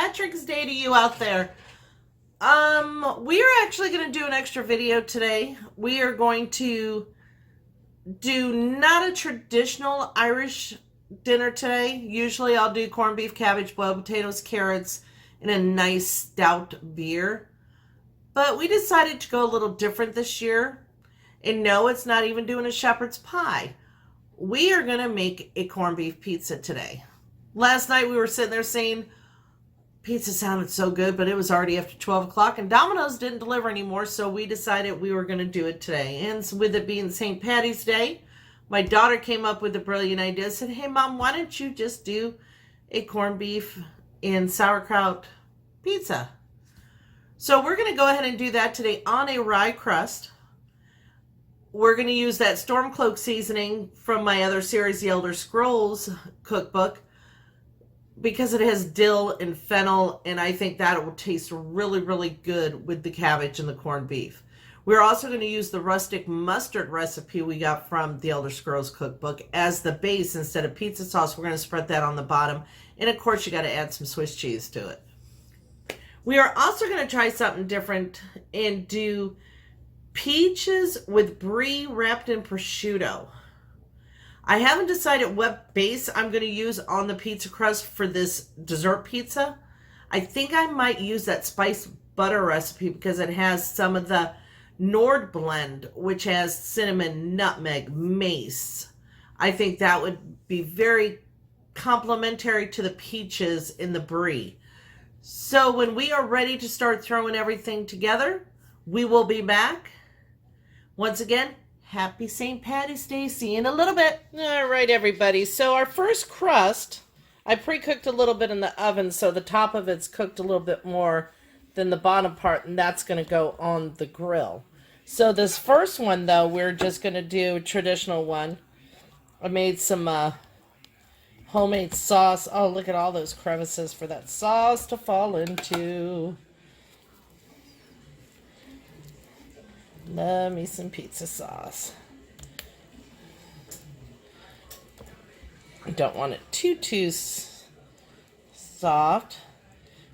Patrick's Day to you out there. We are actually going to do an extra video today. We are going to do not a traditional Irish dinner today. Usually I'll do corned beef, cabbage, boiled potatoes, carrots, and a nice stout beer. But we decided to go a little different this year. And no, it's not even doing a shepherd's pie. We are going to make a corned beef pizza today. Last night we were sitting there saying, pizza sounded so good, but it was already after 12 o'clock and Domino's didn't deliver anymore, so we decided we were going to do it today. And with it being St. Patty's Day, my daughter came up with a brilliant idea. Said, hey, Mom, why don't you just do a corned beef and sauerkraut pizza? So we're going to go ahead and do that today on a rye crust. We're going to use that Stormcloak seasoning from my other series, the Elder Scrolls cookbook, because it has dill and fennel, and I think that it will taste really, really good with the cabbage and the corned beef. We're also going to use the rustic mustard recipe we got from the Elder Scrolls cookbook as the base instead of pizza sauce. We're going to spread that on the bottom, and of course you got to add some Swiss cheese to it. We are also going to try something different and do peaches with brie wrapped in prosciutto. I haven't decided what base I'm going to use on the pizza crust for this dessert pizza. I think I might use that spiced butter recipe because it has some of the Nord blend, which has cinnamon, nutmeg, mace. I think that would be very complementary to the peaches in the brie. So when we are ready to start throwing everything together, we will be back. Once again, happy St. Patty's Day. See you in a little bit. All right, everybody. So our first crust, I pre-cooked a little bit in the oven, so the top of it's cooked a little bit more than the bottom part, and that's going to go on the grill. So this first one, though, we're just going to do a traditional one. I made some homemade sauce. Oh, look at all those crevices for that sauce to fall into. Love me some pizza sauce. Don't want it too soft.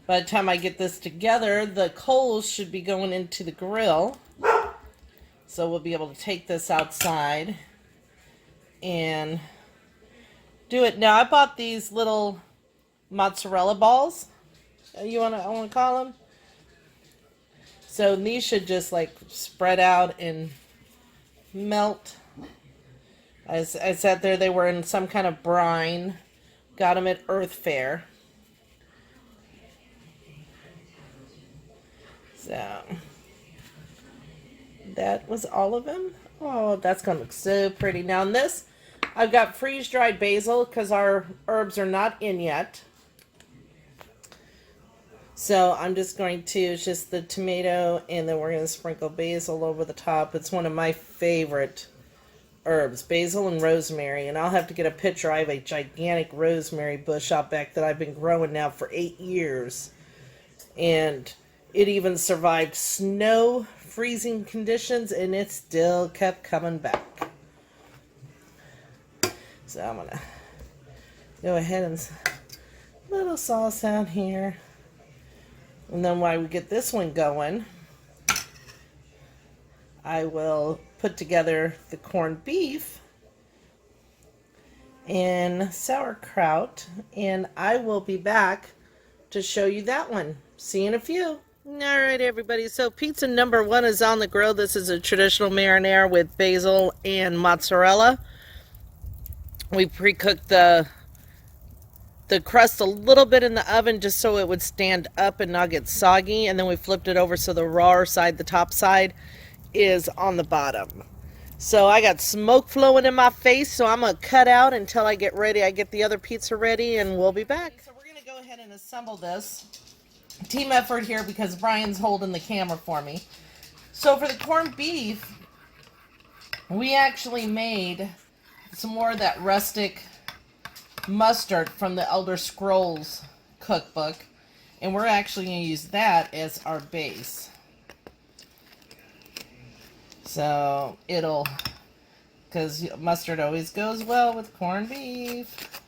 By the time I get this together, the coals should be going into the grill. So we'll be able to take this outside and do it. Now, I bought these little mozzarella balls. I want to call them. So these should just like spread out and melt. As I said there, they were in some kind of brine. Got them at Earth Fair. So that was all of them. Oh, that's going to look so pretty. Now in this, I've got freeze-dried basil because our herbs are not in yet. So I'm just going to, it's just the tomato, and then we're going to sprinkle basil over the top. It's one of my favorite herbs, basil and rosemary. And I'll have to get a picture. I have a gigantic rosemary bush out back that I've been growing now for 8 years. And it even survived snow freezing conditions, and it still kept coming back. So I'm going to go ahead and little sauce out here. And then while we get this one going, I will put together the corned beef and sauerkraut, and I will be back to show you that one. See you in a few. All right, everybody. So pizza number one is on the grill. This is a traditional marinara with basil and mozzarella. We pre-cooked the crust a little bit in the oven just so it would stand up and not get soggy, and then we flipped it over so the raw side, the top side, is on the bottom. So I got smoke flowing in my face, so I'm going to cut out until I get ready. I get the other pizza ready, and we'll be back. So we're going to go ahead and assemble this. Team effort here because Brian's holding the camera for me. So for the corned beef, we actually made some more of that rustic mustard from the Elder Scrolls cookbook, and we're actually going to use that as our base. So because mustard always goes well with corned beef.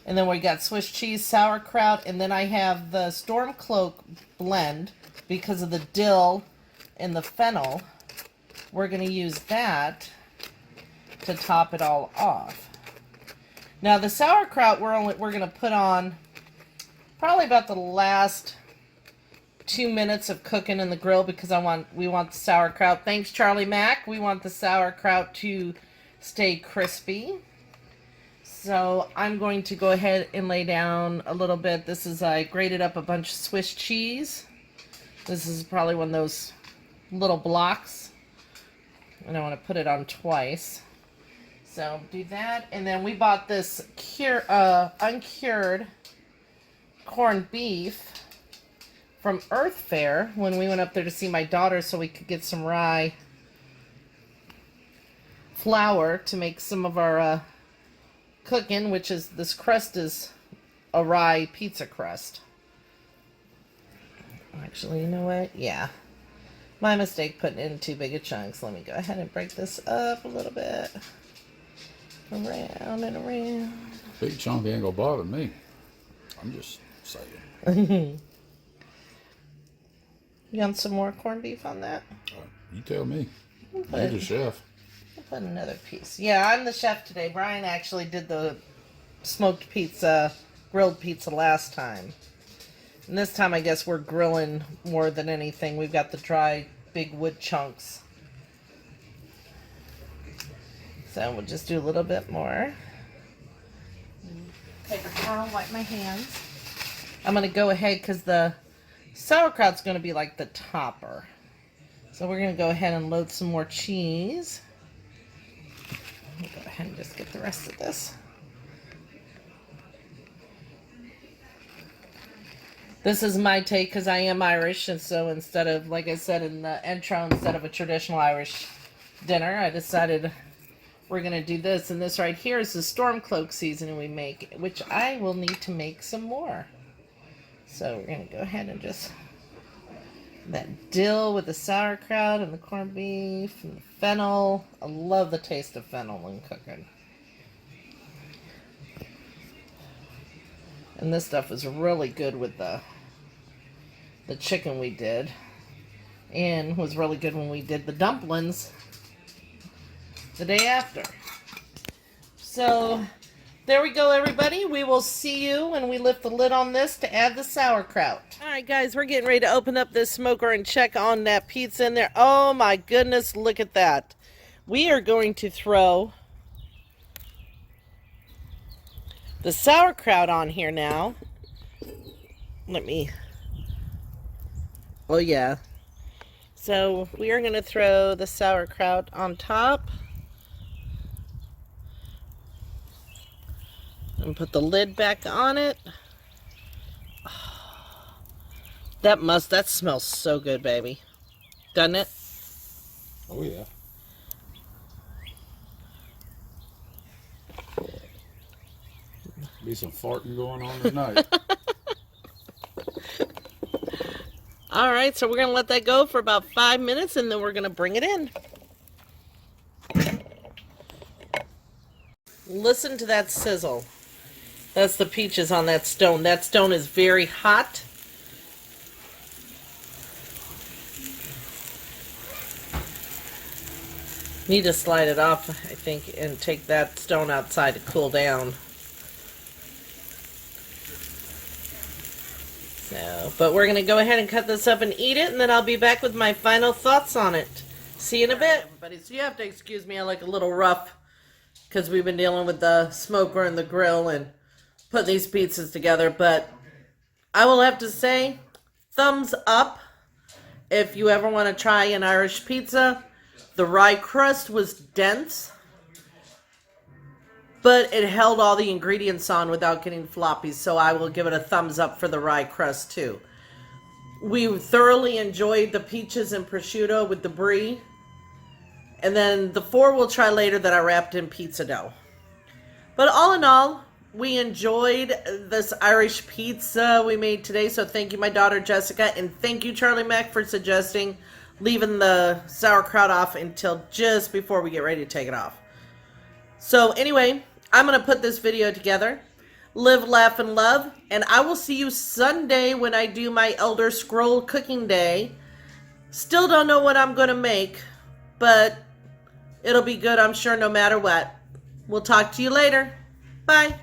And then we got Swiss cheese, sauerkraut, and then I have the Stormcloak blend because of the dill and the fennel. We're going to use that to top it all off. Now the sauerkraut we're going to put on probably about the last 2 minutes of cooking in the grill because we want the sauerkraut. Thanks, Charlie Mack. We want the sauerkraut to stay crispy. So I'm going to go ahead and lay down a little bit. This is, I grated up a bunch of Swiss cheese. This is probably one of those little blocks. And I want to put it on twice. So do that. And then we bought this uncured corned beef from Earth Fare when we went up there to see my daughter so we could get some rye flour to make some of our cooking, which is, this crust is a rye pizza crust. Actually, you know what? Yeah. My mistake putting it in too big of chunks. Let me go ahead and break this up a little bit. Around and around. Big chunk ain't gonna bother me. I'm just saying. You want some more corned beef on that? You tell me. You're the chef. I'll put another piece. Yeah, I'm the chef today. Brian actually did the smoked pizza, grilled pizza last time. And this time I guess we're grilling more than anything. We've got the dry, big wood chunks. So we'll just do a little bit more. Paper towel, wipe my hands. I'm going to go ahead because the sauerkraut's going to be like the topper. So we're going to go ahead and load some more cheese. Let me go ahead and just get the rest of this. This is my take because I am Irish, and so instead of, like I said in the intro, instead of a traditional Irish dinner, I decided we're going to do this. And this right here is the Stormcloak seasoning we make, which I will need to make some more. So we're going to go ahead and just, that dill with the sauerkraut and the corned beef and the fennel. I love the taste of fennel when cooking. And this stuff was really good with the chicken we did. And was really good when we did the dumplings the day after. So there we go, everybody. We will see you when we lift the lid on this to add the sauerkraut. All right, guys, we're getting ready to open up this smoker and check on that pizza in there. Oh my goodness, look at that. We are going to throw the sauerkraut on here now. Let me, oh yeah. So we are going to throw the sauerkraut on top. And put the lid back on it. Oh, that smells so good, baby. Doesn't it? Oh yeah. Be some farting going on tonight. All right, so we're going to let that go for about 5 minutes, and then we're going to bring it in. Listen to that sizzle. That's the peaches on that stone. That stone is very hot. Need to slide it off, I think, and take that stone outside to cool down. So, but we're going to go ahead and cut this up and eat it, and then I'll be back with my final thoughts on it. See you in a bit. Everybody, so you have to excuse me, I look a little rough because we've been dealing with the smoker and the grill and put these pizzas together, but I will have to say, thumbs up if you ever want to try an Irish pizza. The rye crust was dense, but it held all the ingredients on without getting floppy, so I will give it a thumbs up for the rye crust too. We thoroughly enjoyed the peaches and prosciutto with the brie, and then the 4 we'll try later that I wrapped in pizza dough. But all in all, we enjoyed this Irish pizza we made today, so thank you, my daughter Jessica, and thank you, Charlie Mack, for suggesting leaving the sauerkraut off until just before we get ready to take it off. So anyway, I'm going to put this video together. live, laugh, and love. And I will see you Sunday when I do my Elder Scroll cooking day. Still don't know what I'm going to make, but it'll be good, I'm sure, no matter what. We'll talk to you later. Bye.